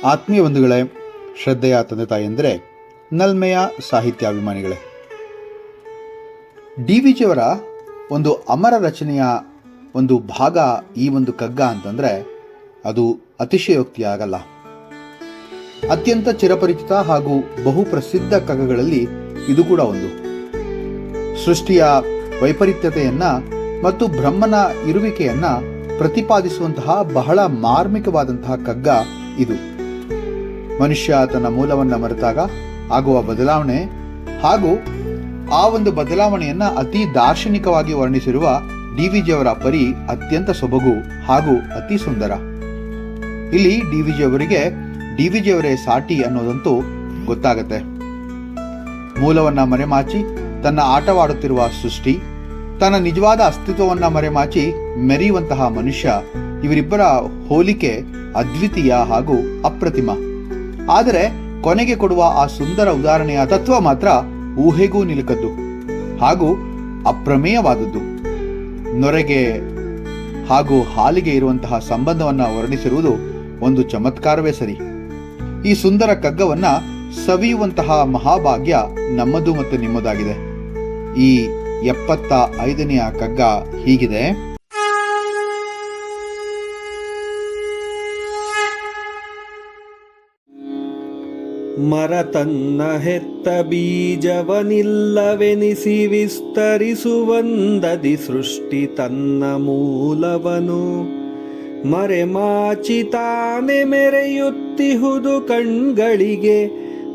ಆತ್ಮೀಯ ಬಂಧುಗಳೇ, ಶ್ರದ್ಧೆಯ ತಂದೆ ತಾಯಂದರೆ, ನಲ್ಮೆಯ ಸಾಹಿತ್ಯಾಭಿಮಾನಿಗಳೇ, ಡಿ.ವಿ.ಜಿಯವರ ಒಂದು ಅಮರ ರಚನೆಯ ಒಂದು ಭಾಗ ಈ ಒಂದು ಕಗ್ಗ ಅಂತಂದರೆ ಅದು ಅತಿಶಯೋಕ್ತಿಯಾಗಲ್ಲ. ಅತ್ಯಂತ ಚಿರಪರಿಚಿತ ಹಾಗೂ ಬಹುಪ್ರಸಿದ್ಧ ಕಗ್ಗಗಳಲ್ಲಿ ಇದು ಕೂಡ ಒಂದು. ಸೃಷ್ಟಿಯ ವೈಪರೀತ್ಯತೆಯನ್ನ ಮತ್ತು ಬ್ರಹ್ಮನ ಇರುವಿಕೆಯನ್ನ ಪ್ರತಿಪಾದಿಸುವಂತಹ ಬಹಳ ಮಾರ್ಮಿಕವಾದಂತಹ ಕಗ್ಗ ಇದು. ಮನುಷ್ಯ ತನ್ನ ಮೂಲವನ್ನು ಮರೆತಾಗ ಆಗುವ ಬದಲಾವಣೆ ಹಾಗೂ ಆ ಒಂದು ಬದಲಾವಣೆಯನ್ನ ಅತಿ ದಾರ್ಶನಿಕವಾಗಿ ವರ್ಣಿಸಿರುವ ಡಿ.ವಿ.ಜಿಯವರ ಪರಿ ಅತ್ಯಂತ ಸೊಬಗು ಹಾಗೂ ಅತಿ ಸುಂದರ. ಇಲ್ಲಿ ಡಿ.ವಿ.ಜಿಯವರಿಗೆ ಡಿ.ವಿ.ಜಿಯವರೇ ಸಾಟಿ ಅನ್ನೋದಂತೂ ಗೊತ್ತಾಗತ್ತೆ. ಮೂಲವನ್ನ ಮರೆಮಾಚಿ ತನ್ನ ಆಟವಾಡುತ್ತಿರುವ ಸೃಷ್ಟಿ, ತನ್ನ ನಿಜವಾದ ಅಸ್ತಿತ್ವವನ್ನ ಮರೆಮಾಚಿ ಮೆರೆಯುವಂತಹ ಮನುಷ್ಯ, ಇವರಿಬ್ಬರ ಹೋಲಿಕೆ ಅದ್ವಿತೀಯ ಹಾಗೂ ಅಪ್ರತಿಮ. ಆದರೆ ಕೊನೆಗೆ ಕೊಡುವ ಆ ಸುಂದರ ಉದಾಹರಣೆಯ ತತ್ವ ಮಾತ್ರ ಊಹೆಗೂ ನಿಲುಕದ್ದು ಹಾಗೂ ಅಪ್ರಮೇಯವಾದದ್ದು. ನೊರೆಗೆ ಹಾಗೂ ಹಾಲಿಗೆ ಇರುವಂತಹ ಸಂಬಂಧವನ್ನ ವರ್ಣಿಸಿರುವುದು ಒಂದು ಚಮತ್ಕಾರವೇ ಸರಿ. ಈ ಸುಂದರ ಕಗ್ಗವನ್ನ ಸವಿಯುವಂತಹ ಮಹಾಭಾಗ್ಯ ನಮ್ಮದು ಮತ್ತು ನಿಮ್ಮದಾಗಿದೆ. ಈ 75ನೆಯ ಕಗ್ಗ ಹೀಗಿದೆ. ಮರ ತನ್ನ ಹೆತ್ತ ಬೀಜವನಿಲ್ಲವೆನಿಸಿ ವಿಸ್ತರಿಸುವಂದದಿ ಸೃಷ್ಟಿ ತನ್ನ ಮೂಲವನು ಮರೆಮಾಚಿ ತಾನೆ ಮೆರೆಯುತ್ತಿಹುದು ಕಣ್ಗಳಿಗೆ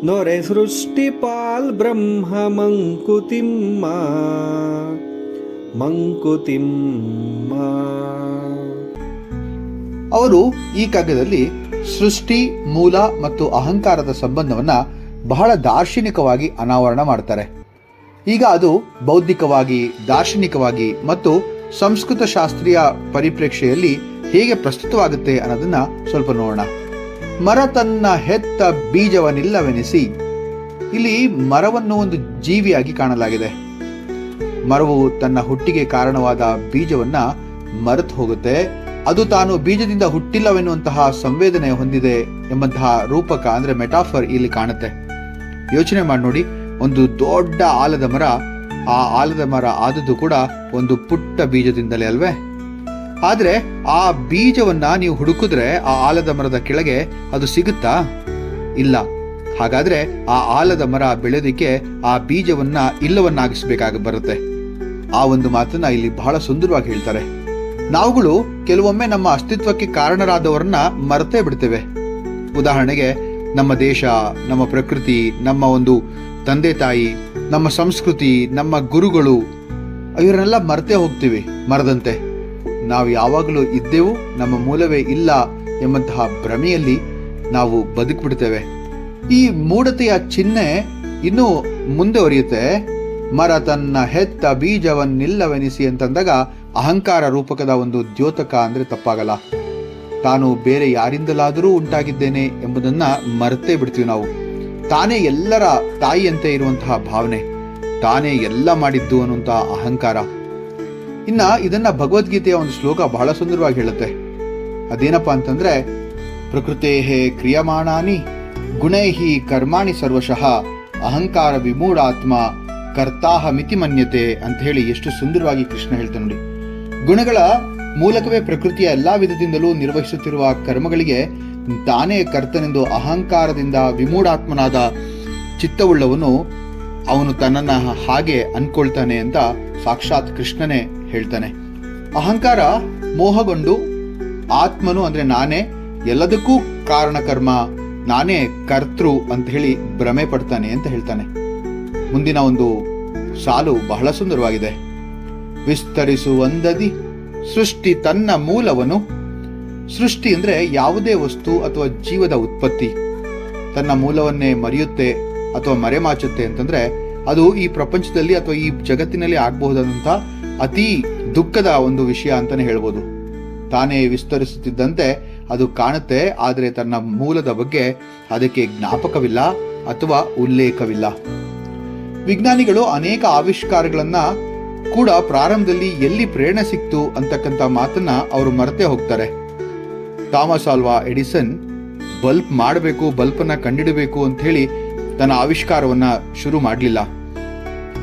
ನೊರೆ ಸೃಷ್ಟಿ ಪಾಲ್ ಬ್ರಹ್ಮ ಮಂಕುತಿಮ್ಮ. ಅವರು ಈ ಕಗ್ಗದಲ್ಲಿ ಸೃಷ್ಟಿ, ಮೂಲ ಮತ್ತು ಅಹಂಕಾರದ ಸಂಬಂಧವನ್ನ ಬಹಳ ದಾರ್ಶನಿಕವಾಗಿ ಅನಾವರಣ ಮಾಡ್ತಾರೆ. ಈಗ ಅದು ಬೌದ್ಧಿಕವಾಗಿ, ದಾರ್ಶನಿಕವಾಗಿ ಮತ್ತು ಸಂಸ್ಕೃತ ಶಾಸ್ತ್ರೀಯ ಪರಿಪ್ರೇಕ್ಷೆಯಲ್ಲಿ ಹೇಗೆ ಪ್ರಸ್ತುತವಾಗುತ್ತೆ ಅನ್ನೋದನ್ನ ಸ್ವಲ್ಪ ನೋಡೋಣ. ಮರ ತನ್ನ ಹೆತ್ತ ಬೀಜವನ್ನಿಲ್ಲವೆನಿಸಿ, ಇಲ್ಲಿ ಮರವನ್ನು ಒಂದು ಜೀವಿಯಾಗಿ ಕಾಣಲಾಗಿದೆ. ಮರವು ತನ್ನ ಹುಟ್ಟಿಗೆ ಕಾರಣವಾದ ಬೀಜವನ್ನ ಮರೆತು ಹೋಗುತ್ತೆ. ಅದು ತಾನು ಬೀಜದಿಂದ ಹುಟ್ಟಿಲ್ಲವೆನ್ನುವಂತಹ ಸಂವೇದನೆ ಹೊಂದಿದೆ ಎಂಬಂತಹ ರೂಪಕ ಅಂದ್ರೆ ಮೆಟಾಫರ್ ಇಲ್ಲಿ ಕಾಣುತ್ತೆ. ಯೋಚನೆ ಮಾಡಿ ನೋಡಿ, ಒಂದು ದೊಡ್ಡ ಆಲದ ಮರ, ಆ ಆಲದ ಮರ ಆದದ್ದು ಕೂಡ ಒಂದು ಪುಟ್ಟ ಬೀಜದಿಂದಲೇ ಅಲ್ವೇ? ಆದ್ರೆ ಆ ಬೀಜವನ್ನ ನೀವು ಹುಡುಕಿದ್ರೆ ಆ ಆಲದ ಮರದ ಕೆಳಗೆ ಅದು ಸಿಗುತ್ತಾ? ಇಲ್ಲ. ಹಾಗಾದ್ರೆ ಆ ಆಲದ ಮರ ಬೆಳೆಯೋದಿಕ್ಕೆ ಆ ಬೀಜವನ್ನ ಇಲ್ಲವನ್ನಾಗಿಸ್ಬೇಕಾಗಿ ಬರುತ್ತೆ. ಆ ಒಂದು ಮಾತನ್ನ ಇಲ್ಲಿ ಬಹಳ ಸುಂದರವಾಗಿ ಹೇಳ್ತಾರೆ. ನಾವುಗಳು ಕೆಲವೊಮ್ಮೆ ನಮ್ಮ ಅಸ್ತಿತ್ವಕ್ಕೆ ಕಾರಣರಾದವರನ್ನ ಮರೆತೇ ಬಿಡ್ತೇವೆ. ಉದಾಹರಣೆಗೆ ನಮ್ಮ ದೇಶ, ನಮ್ಮ ಪ್ರಕೃತಿ, ನಮ್ಮ ಒಂದು ತಂದೆ ತಾಯಿ, ನಮ್ಮ ಸಂಸ್ಕೃತಿ, ನಮ್ಮ ಗುರುಗಳು, ಇವರನ್ನೆಲ್ಲ ಮರೆತೇ ಹೋಗ್ತೀವಿ. ಮರದಂತೆ ನಾವು ಯಾವಾಗಲೂ ಇದ್ದೆವು, ನಮ್ಮ ಮೂಲವೇ ಇಲ್ಲ ಎಂಬಂತಹ ಭ್ರಮೆಯಲ್ಲಿ ನಾವು ಬದುಕ್ಬಿಡ್ತೇವೆ. ಈ ಮೂಢತೆಯ ಚಿಹ್ನೆ ಇನ್ನೂ ಮುಂದುವರಿಯುತ್ತೆ. ಮರ ತನ್ನ ಹೆತ್ತ ಬೀಜವನ್ನಿಲ್ಲವೆನಿಸಿ ಅಂತಂದಾಗ ಅಹಂಕಾರ ರೂಪಕದ ಒಂದು ದ್ಯೋತಕ ಅಂದ್ರೆ ತಪ್ಪಾಗಲ್ಲ. ತಾನು ಬೇರೆ ಯಾರಿಂದಲಾದರೂ ಉಂಟಾಗಿದ್ದೇನೆ ಎಂಬುದನ್ನ ಮರೆತೇ ಬಿಡ್ತೀವಿ ನಾವು. ತಾನೇ ಎಲ್ಲರ ತಾಯಿಯಂತೆ ಇರುವಂತಹ ಭಾವನೆ, ತಾನೇ ಎಲ್ಲ ಮಾಡಿದ್ದು ಅನ್ನುವಂತಹ ಅಹಂಕಾರ. ಇನ್ನ ಇದನ್ನ ಭಗವದ್ಗೀತೆಯ ಒಂದು ಶ್ಲೋಕ ಬಹಳ ಸುಂದರವಾಗಿ ಹೇಳುತ್ತೆ. ಅದೇನಪ್ಪಾ ಅಂತಂದ್ರೆ, ಪ್ರಕೃತೇಹೇ ಕ್ರಿಯಮಾಣಾನಿ ಗುಣೈಹಿ ಕರ್ಮಾಣಿ ಸರ್ವಶಃ ಅಹಂಕಾರ ವಿಮೂಢಾತ್ಮ ಕರ್ತಾಹ ಮಿತಿ ಮನ್ಯತೆ ಅಂತ ಹೇಳಿ ಎಷ್ಟು ಸುಂದರವಾಗಿ ಕೃಷ್ಣ ಹೇಳ್ತಾನೆ ನೋಡಿ. ಗುಣಗಳ ಮೂಲಕವೇ ಪ್ರಕೃತಿಯ ಎಲ್ಲಾ ವಿಧದಿಂದಲೂ ನಿರ್ವಹಿಸುತ್ತಿರುವ ಕರ್ಮಗಳಿಗೆ ತಾನೇ ಕರ್ತನೆಂದು ಅಹಂಕಾರದಿಂದ ವಿಮೂಢಾತ್ಮನಾದ ಚಿತ್ತವುಳ್ಳವನು ಅವನು ತನ್ನನ್ನ ಹಾಗೆ ಅನ್ಕೊಳ್ತಾನೆ ಅಂತ ಸಾಕ್ಷಾತ್ ಕೃಷ್ಣನೇ ಹೇಳ್ತಾನೆ. ಅಹಂಕಾರ ಮೋಹಗೊಂಡು ಆತ್ಮನು ಅಂದ್ರೆ ನಾನೇ ಎಲ್ಲದಕ್ಕೂ ಕಾರಣ ಕರ್ಮ, ನಾನೇ ಕರ್ತೃ ಅಂತ ಹೇಳಿ ಭ್ರಮೆ ಪಡ್ತಾನೆ ಅಂತ ಹೇಳ್ತಾನೆ. ಮುಂದಿನ ಒಂದು ಸಾಲು ಬಹಳ ಸುಂದರವಾಗಿದೆ. ವಿಸ್ತರಿಸುವಂದದಿ ಸೃಷ್ಟಿ ತನ್ನ ಮೂಲವನು. ಸೃಷ್ಟಿ ಅಂದ್ರೆ ಯಾವುದೇ ವಸ್ತು ಅಥವಾ ಜೀವದ ಉತ್ಪತ್ತಿ ತನ್ನ ಮೂಲವನ್ನೇ ಮರೆಯುತ್ತೆ ಅಥವಾ ಮರೆಮಾಚುತ್ತೆ ಅಂತಂದ್ರೆ ಅದು ಈ ಪ್ರಪಂಚದಲ್ಲಿ ಅಥವಾ ಈ ಜಗತ್ತಿನಲ್ಲಿ ಆಗಬಹುದಾದಂತ ಅತಿ ದುಃಖದ ಒಂದು ವಿಷಯ ಅಂತಾನೆ ಹೇಳ್ಬೋದು. ತಾನೇ ವಿಸ್ತರಿಸುತ್ತಿದ್ದಂತೆ ಅದು ಕಾಣುತ್ತೆ, ಆದರೆ ತನ್ನ ಮೂಲದ ಬಗ್ಗೆ ಅದಕ್ಕೆ ಜ್ಞಾಪಕವಿಲ್ಲ ಅಥವಾ ಉಲ್ಲೇಖವಿಲ್ಲ. ವಿಜ್ಞಾನಿಗಳು ಅನೇಕ ಆವಿಷ್ಕಾರಗಳನ್ನ ಕೂಡ ಪ್ರಾರಂಭದಲ್ಲಿ ಎಲ್ಲಿ ಪ್ರೇರಣೆ ಸಿಕ್ತು ಅಂತಕ್ಕಂಥ ಮಾತನ್ನ ಅವರು ಮರೆತೇ ಹೋಗ್ತಾರೆ. ಥಾಮಸ್ ಆಲ್ವಾ ಎಡಿಸನ್ ಬಲ್ಬ್ ಮಾಡಬೇಕು, ಬಲ್ಬನ್ನ ಕಂಡಿಡಬೇಕು ಅಂತ ಹೇಳಿ ತನ್ನ ಆವಿಷ್ಕಾರವನ್ನ ಶುರು ಮಾಡಲಿಲ್ಲ.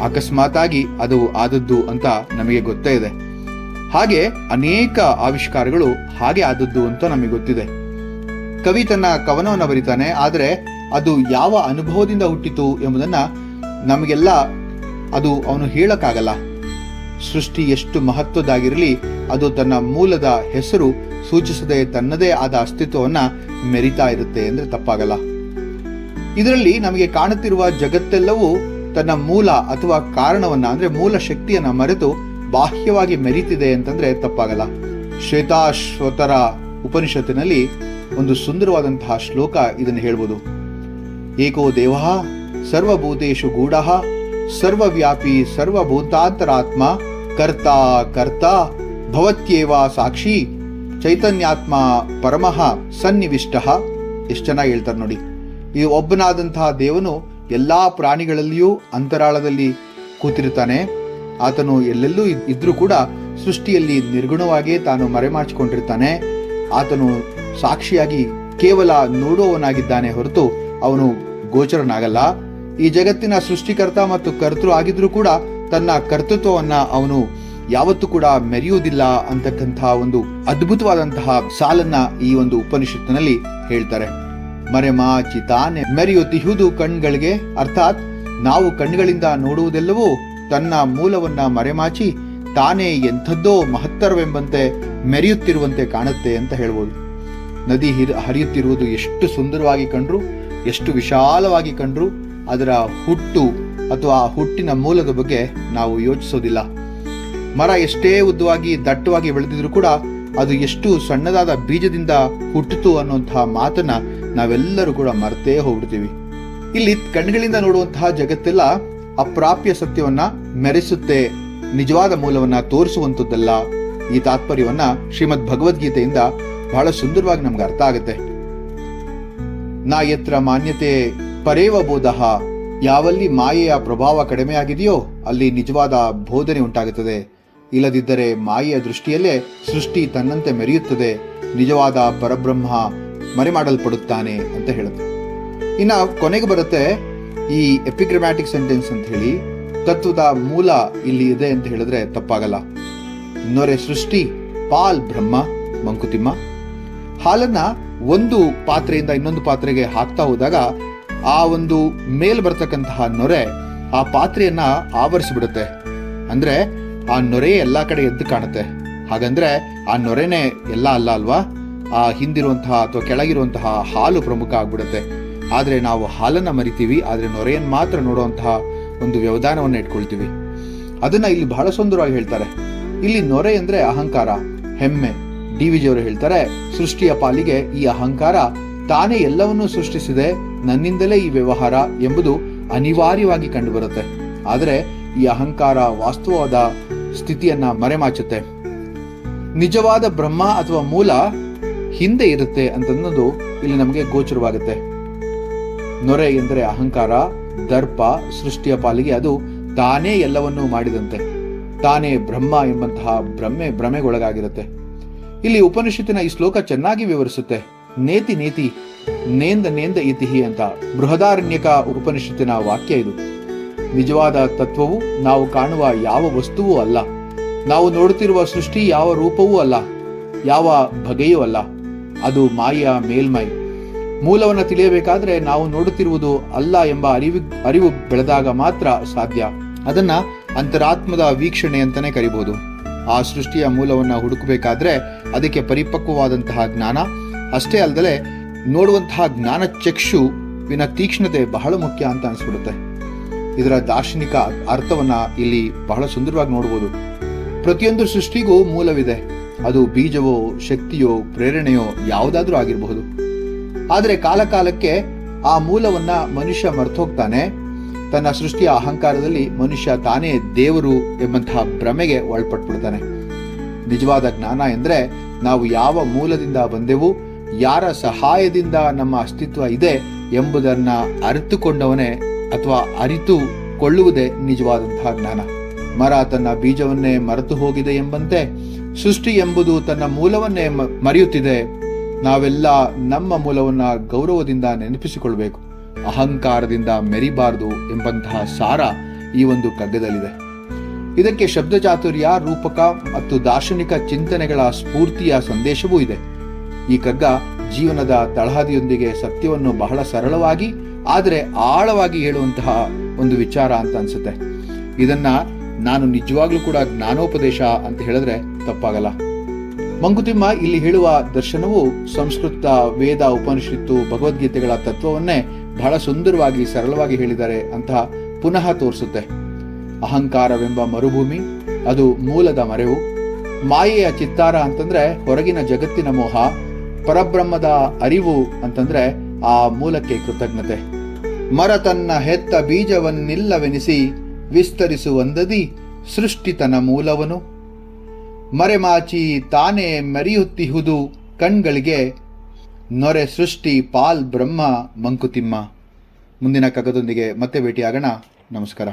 ಅಕಸ್ಮಾತಾಗಿ ಅದು ಆದದ್ದು ಅಂತ ನಮಗೆ ಗೊತ್ತೇ ಇದೆ. ಹಾಗೆ ಅನೇಕ ಆವಿಷ್ಕಾರಗಳು ಹಾಗೆ ಆದದ್ದು ಅಂತ ನಮಗೆ ಗೊತ್ತಿದೆ. ಕವಿ ತನ್ನ ಕವನವನ್ನು ಬರೀತಾನೆ, ಆದರೆ ಅದು ಯಾವ ಅನುಭವದಿಂದ ಹುಟ್ಟಿತು ಎಂಬುದನ್ನ ನಮಗೆಲ್ಲ ಅದು ಅವನು ಹೇಳಕ್ಕಾಗಲ್ಲ. ಸೃಷ್ಟಿ ಎಷ್ಟು ಮಹತ್ವದಾಗಿರಲಿ, ಅದು ತನ್ನ ಮೂಲದ ಹೆಸರು ಸೂಚಿಸದೆ ತನ್ನದೇ ಆದ ಅಸ್ತಿತ್ವವನ್ನ ಮೆರಿತಾ ಇರುತ್ತೆ ಅಂದ್ರೆ ತಪ್ಪಾಗಲ್ಲ. ಇದರಲ್ಲಿ ನಮಗೆ ಕಾಣುತ್ತಿರುವ ಜಗತ್ತೆಲ್ಲವೂ ತನ್ನ ಮೂಲ ಅಥವಾ ಕಾರಣವನ್ನ ಅಂದ್ರೆ ಮೂಲ ಶಕ್ತಿಯನ್ನ ಮರೆತು ಬಾಹ್ಯವಾಗಿ ಮೆರೀತಿದೆ ಅಂತಂದ್ರೆ ತಪ್ಪಾಗಲ್ಲ. ಶ್ವೇತಾಶ್ವತರ ಉಪನಿಷತ್ತಿನಲ್ಲಿ ಒಂದು ಸುಂದರವಾದಂತಹ ಶ್ಲೋಕ ಇದನ್ನು ಹೇಳ್ಬೋದು. ಏಕೋ ದೇವಃ ಸರ್ವಭೂತೇಷು ಗೂಢಃ ಸರ್ವವ್ಯಾಪಿ ಸರ್ವಭೂತಾಂತರಾತ್ಮ ಕರ್ತಾ ಕರ್ತಾ ಭವತ್ಯೇವ ಸಾಕ್ಷಿ ಚೈತನ್ಯಾತ್ಮ ಪರಮಃ ಸನ್ನಿವಿಷ್ಟಃ. ಎಷ್ಟು ಚೆನ್ನಾಗಿ ಹೇಳ್ತಾರೆ ನೋಡಿ. ಈ ಒಬ್ಬನಾದಂತಹ ದೇವನು ಎಲ್ಲಾ ಪ್ರಾಣಿಗಳಲ್ಲಿಯೂ ಅಂತರಾಳದಲ್ಲಿ ಕೂತಿರ್ತಾನೆ. ಆತನು ಎಲ್ಲೆಲ್ಲೂ ಇದ್ರೂ ಕೂಡ ಸೃಷ್ಟಿಯಲ್ಲಿ ನಿರ್ಗುಣವಾಗಿ ತಾನು ಮರೆಮಾಚಿಕೊಂಡಿರ್ತಾನೆ. ಆತನು ಸಾಕ್ಷಿಯಾಗಿ ಕೇವಲ ನೋಡುವವನಾಗಿದ್ದಾನೆ ಹೊರತು ಅವನು ಗೋಚರನಾಗಲ್ಲ. ಈ ಜಗತ್ತಿನ ಸೃಷ್ಟಿಕರ್ತ ಮತ್ತು ಕರ್ತೃ ಆಗಿದ್ರೂ ಕೂಡ ತನ್ನ ಕರ್ತೃತ್ವವನ್ನ ಅವನು ಯಾವತ್ತೂ ಕೂಡ ಮೆರೆಯುವುದಿಲ್ಲ ಅಂತಕ್ಕಂತಹ ಒಂದು ಅದ್ಭುತವಾದಂತಹ ಸಾಲನ್ನ ಈ ಒಂದು ಉಪನಿಷತ್ತಿನಲ್ಲಿ ಹೇಳ್ತಾರೆ. ಮರೆಮಾಚಿ ತಾನೆ ಮೆರೆಯುತ್ತಿಹುದು ಕಣ್ಗಳಿಗೆ, ಅರ್ಥಾತ್ ನಾವು ಕಣ್ಗಳಿಂದ ನೋಡುವುದೆಲ್ಲವೂ ತನ್ನ ಮೂಲವನ್ನ ಮರೆಮಾಚಿ ತಾನೇ ಎಂಥದ್ದೋ ಮಹತ್ತರವೆಂಬಂತೆ ಮೆರೆಯುತ್ತಿರುವಂತೆ ಕಾಣುತ್ತೆ ಅಂತ ಹೇಳ್ಬೋದು. ನದಿ ಹರಿಯುತ್ತಿರುವುದು ಎಷ್ಟು ಸುಂದರವಾಗಿ ಕಂಡ್ರು, ಎಷ್ಟು ವಿಶಾಲವಾಗಿ ಕಂಡ್ರು, ಅದರ ಹುಟ್ಟು ಅಥವಾ ಹುಟ್ಟಿನ ಮೂಲದ ಬಗ್ಗೆ ನಾವು ಯೋಚಿಸೋದಿಲ್ಲ. ಮರ ಎಷ್ಟೇ ಉದ್ದವಾಗಿ ದಟ್ಟವಾಗಿ ಬೆಳೆದಿದ್ರು ಕೂಡ ಅದು ಎಷ್ಟು ಸಣ್ಣದಾದ ಬೀಜದಿಂದ ಹುಟ್ಟಿತು ಅನ್ನುವಂತಹ ಮಾತನ್ನ ನಾವೆಲ್ಲರೂ ಕೂಡ ಮರ್ತೇ ಹೋಗ್ಬಿಡ್ತೀವಿ. ಇಲ್ಲಿ ಕಣ್ಗಳಿಂದ ನೋಡುವಂತಹ ಜಗತ್ತೆಲ್ಲ ಅಪ್ರಾಪ್ಯ ಸತ್ಯವನ್ನ ಮೆರೆಸುತ್ತೆ, ನಿಜವಾದ ಮೂಲವನ್ನ ತೋರಿಸುವಂಥದ್ದಲ್ಲ. ಈ ತಾತ್ಪರ್ಯವನ್ನ ಶ್ರೀಮದ್ ಭಗವದ್ಗೀತೆಯಿಂದ ಬಹಳ ಸುಂದರವಾಗಿ ನಮ್ಗೆ ಅರ್ಥ ಆಗುತ್ತೆ. ನಾ ಯತ್ರ ಮಾನ್ಯತೆ ಪರೇವ ಬೋಧಃ, ಯಾವಲ್ಲಿ ಮಾಯೆಯ ಪ್ರಭಾವ ಕಡಿಮೆಯಾಗಿದೆಯೋ ಅಲ್ಲಿ ನಿಜವಾದ ಬೋಧನೆ ಉಂಟಾಗುತ್ತದೆ. ಇಲ್ಲದಿದ್ದರೆ ಮಾಯೆಯ ದೃಷ್ಟಿಯಲ್ಲೇ ಸೃಷ್ಟಿ ತನ್ನಂತೆ ಮೆರೆಯುತ್ತದೆ, ನಿಜವಾದ ಪರಬ್ರಹ್ಮ ಮರೆಮಾಡಲ್ಪಡುತ್ತಾನೆ ಅಂತ ಹೇಳುತ್ತೆ. ಇನ್ನ ಕೊನೆಗೆ ಬರುತ್ತೆ ಈ ಎಪಿಗ್ರಾಮ್ಯಾಟಿಕ್ ಸೆಂಟೆನ್ಸ್ ಅಂತ ಹೇಳಿ. ತತ್ವದ ಮೂಲ ಇಲ್ಲಿ ಇದೆ ಅಂತ ಹೇಳಿದ್ರೆ ತಪ್ಪಾಗಲ್ಲ. ನೊರೆ ಸೃಷ್ಟಿ, ಪಾಲ್ ಬ್ರಹ್ಮ, ಮಂಕುತಿಮ್ಮ. ಹಾಲನ್ನ ಒಂದು ಪಾತ್ರೆಯಿಂದ ಇನ್ನೊಂದು ಪಾತ್ರೆಗೆ ಹಾಕ್ತಾ ಹೋದಾಗ ಆ ಒಂದು ಮೇಲ್ ಬರ್ತಕ್ಕಂತಹ ನೊರೆ ಆ ಪಾತ್ರೆಯನ್ನ ಆವರಿಸಿಬಿಡುತ್ತೆ. ಅಂದ್ರೆ ಆ ನೊರೆ ಎಲ್ಲಾ ಕಡೆ ಎದ್ದು ಕಾಣುತ್ತೆ. ಹಾಗಂದ್ರೆ ಆ ನೊರೆನೇ ಎಲ್ಲ ಅಲ್ಲ ಅಲ್ವಾ, ಆ ಹಿಂದಿರುವಂತಹ ಅಥವಾ ಕೆಳಗಿರುವಂತಹ ಹಾಲು ಪ್ರಮುಖ ಆಗ್ಬಿಡುತ್ತೆ. ಆದ್ರೆ ನಾವು ಹಾಲನ್ನ ಮರಿತೀವಿ, ಆದ್ರೆ ನೊರೆಯನ್ನು ಮಾತ್ರ ನೋಡುವಂತಹ ಒಂದು ವ್ಯವಧಾನವನ್ನ ಇಟ್ಕೊಳ್ತೀವಿ. ಅದನ್ನ ಇಲ್ಲಿ ಬಹಳ ಸುಂದರವಾಗಿ ಹೇಳ್ತಾರೆ. ಇಲ್ಲಿ ನೊರೆ ಅಂದ್ರೆ ಅಹಂಕಾರ, ಹೆಮ್ಮೆ. ಡಿ ವಿಜಿಯವರು ಹೇಳ್ತಾರೆ, ಸೃಷ್ಟಿಯ ಪಾಲಿಗೆ ಈ ಅಹಂಕಾರ ತಾನೇ ಎಲ್ಲವನ್ನೂ ಸೃಷ್ಟಿಸಿದೆ, ನನ್ನಿಂದಲೇ ಈ ವ್ಯವಹಾರ ಎಂಬುದು ಅನಿವಾರ್ಯವಾಗಿ ಕಂಡುಬರುತ್ತೆ. ಆದರೆ ಈ ಅಹಂಕಾರ ವಾಸ್ತವವಾದ ಸ್ಥಿತಿಯನ್ನ ಮರೆಮಾಚುತ್ತೆ. ನಿಜವಾದ ಬ್ರಹ್ಮ ಅಥವಾ ಮೂಲ ಹಿಂದೆ ಇರುತ್ತೆ ಅಂತನ್ನೋದು ಇಲ್ಲಿ ನಮಗೆ ಗೋಚರವಾಗುತ್ತೆ. ನೊರೆ ಎಂದರೆ ಅಹಂಕಾರ, ದರ್ಪ. ಸೃಷ್ಟಿಯ ಪಾಲಿಗೆ ಅದು ತಾನೇ ಎಲ್ಲವನ್ನೂ ಮಾಡಿದಂತೆ, ತಾನೇ ಬ್ರಹ್ಮ ಎಂಬಂತಹ ಭ್ರಮೆಗೊಳಗಾಗಿರುತ್ತೆ. ಇಲ್ಲಿ ಉಪನಿಷತ್ತಿನ ಈ ಶ್ಲೋಕ ಚೆನ್ನಾಗಿ ವಿವರಿಸುತ್ತೆ. ನೇತಿ ನೇತಿ ನೇಂದ ನೇಂದ ಇತಿಹಿ ಅಂತ ಬೃಹದಾರಣ್ಯಕ ಉಪನಿಷತ್ತಿನ ವಾಕ್ಯ ಇದು. ನಿಜವಾದ ತತ್ವವು ನಾವು ಕಾಣುವ ಯಾವ ವಸ್ತುವೂ ಅಲ್ಲ, ನಾವು ನೋಡುತ್ತಿರುವ ಸೃಷ್ಟಿ ಯಾವ ರೂಪವೂ ಅಲ್ಲ, ಯಾವ ಬಗೆಯೂ ಅಲ್ಲ. ಅದು ಮಾಯೆಯ ಮೇಲ್ಮೈ. ಮೂಲವನ್ನು ತಿಳಿಯಬೇಕಾದ್ರೆ ನಾವು ನೋಡುತ್ತಿರುವುದು ಅಲ್ಲ ಎಂಬ ಅರಿವು ಬೆಳೆದಾಗ ಮಾತ್ರ ಸಾಧ್ಯ. ಅದನ್ನ ಅಂತರಾತ್ಮದ ವೀಕ್ಷಣೆ ಅಂತಾನೆ ಕರಿಬಹುದು. ಆ ಸೃಷ್ಟಿಯ ಮೂಲವನ್ನ ಹುಡುಕಬೇಕಾದ್ರೆ ಅದಕ್ಕೆ ಪರಿಪಕ್ವವಾದಂತಹ ಜ್ಞಾನ ಅಷ್ಟೇ ಅಲ್ಲದೆ ನೋಡುವಂತಹ ಜ್ಞಾನ ಚಕ್ಷುವಿನ ತೀಕ್ಷ್ಣತೆ ಬಹಳ ಮುಖ್ಯ ಅಂತ ಅನಿಸ್ಬಿಡುತ್ತೆ. ಇದರ ದಾರ್ಶನಿಕ ಅರ್ಥವನ್ನ ಇಲ್ಲಿ ಬಹಳ ಸುಂದರವಾಗಿ ನೋಡಬಹುದು. ಪ್ರತಿಯೊಂದು ಸೃಷ್ಟಿಗೂ ಮೂಲವಿದೆ. ಅದು ಬೀಜವೋ, ಶಕ್ತಿಯೋ, ಪ್ರೇರಣೆಯೋ ಯಾವುದಾದ್ರೂ ಆಗಿರಬಹುದು. ಆದರೆ ಕಾಲಕಾಲಕ್ಕೆ ಆ ಮೂಲವನ್ನ ಮನುಷ್ಯ ಮರ್ತೋಗ್ತಾನೆ. ತನ್ನ ಸೃಷ್ಟಿಯ ಅಹಂಕಾರದಲ್ಲಿ ಮನುಷ್ಯ ತಾನೇ ದೇವರು ಎಂಬಂತಹ ಭ್ರಮೆಗೆ ಒಳಪಟ್ಬಿಡ್ತಾನೆ. ನಿಜವಾದ ಜ್ಞಾನ ಎಂದ್ರೆ ನಾವು ಯಾವ ಮೂಲದಿಂದ ಬಂದೆವು, ಯಾರ ಸಹಾಯದಿಂದ ನಮ್ಮ ಅಸ್ತಿತ್ವ ಇದೆ ಎಂಬುದನ್ನ ಅರಿತುಕೊಂಡವನೇ ಅಥವಾ ಅರಿತುಕೊಳ್ಳುವುದೇ ನಿಜವಾದಂತಹ ಜ್ಞಾನ. ಮರ ತನ್ನ ಬೀಜವನ್ನೇ ಮರೆತು ಹೋಗಿದೆ ಎಂಬಂತೆ ಸೃಷ್ಟಿ ಎಂಬುದು ತನ್ನ ಮೂಲವನ್ನೇ ಮರೆಯುತ್ತಿದೆ. ನಾವೆಲ್ಲ ನಮ್ಮ ಮೂಲವನ್ನು ಗೌರವದಿಂದ ನೆನಪಿಸಿಕೊಳ್ಬೇಕು, ಅಹಂಕಾರದಿಂದ ಮೆರಿಬಾರದು ಎಂಬಂತಹ ಸಾರ ಈ ಒಂದು ಕಗ್ಗದಲ್ಲಿದೆ. ಇದಕ್ಕೆ ಶಬ್ದ ಚಾತುರ್ಯ, ರೂಪಕ ಮತ್ತು ದಾರ್ಶನಿಕ ಚಿಂತನೆಗಳ ಸ್ಫೂರ್ತಿಯ ಸಂದೇಶವೂ ಇದೆ. ಈ ಕಗ್ಗ ಜೀವನದ ತಳಹದಿಯೊಂದಿಗೆ ಸತ್ಯವನ್ನು ಬಹಳ ಸರಳವಾಗಿ ಆದರೆ ಆಳವಾಗಿ ಹೇಳುವಂತಹ ಒಂದು ವಿಚಾರ ಅಂತ ಅನ್ಸುತ್ತೆ. ಇದನ್ನ ನಾನು ನಿಜವಾಗ್ಲೂ ಕೂಡ ಜ್ಞಾನೋಪದೇಶ ಅಂತ ಹೇಳಿದ್ರೆ ತಪ್ಪಾಗಲ್ಲ. ಮಂಕುತಿಮ್ಮ ಇಲ್ಲಿ ಹೇಳುವ ದರ್ಶನವು ಸಂಸ್ಕೃತ ವೇದ, ಉಪನಿಷತ್ತು, ಭಗವದ್ಗೀತೆಗಳ ತತ್ವವನ್ನೇ ಬಹಳ ಸುಂದರವಾಗಿ ಸರಳವಾಗಿ ಹೇಳಿದ್ದಾರೆ ಅಂತ ಪುನಃ ತೋರಿಸುತ್ತೆ. ಅಹಂಕಾರವೆಂಬ ಮರುಭೂಮಿ, ಅದು ಮೂಲದ ಮರೆವು. ಮಾಯೆಯ ಚಿತ್ತಾರ ಅಂತಂದ್ರೆ ಹೊರಗಿನ ಜಗತ್ತಿನ ಮೋಹ. ಪರಬ್ರಹ್ಮದ ಅರಿವು ಅಂತಂದ್ರೆ ಆ ಮೂಲಕ್ಕೆ ಕೃತಜ್ಞತೆ. ಮರ ತನ್ನ ಹೆತ್ತ ಬೀಜವನ್ನಿಲ್ಲವೆನಿಸಿ ವಿಸ್ತರಿಸುವಂದದಿ ಸೃಷ್ಟಿತನ ಮೂಲವನು. ಮರೆಮಾಚಿ ತಾನೇ ಮೆರೆಯುತ್ತಿಹುದು ಕಣ್ಗಳಿಗೆ, ನೊರೆ ಸೃಷ್ಟಿ ಪಾಲ್ ಬ್ರಹ್ಮ ಮಂಕುತಿಮ್ಮ. ಮುಂದಿನ ಕಗ್ಗದೊಂದಿಗೆ ಮತ್ತೆ ಭೇಟಿಯಾಗೋಣ. ನಮಸ್ಕಾರ.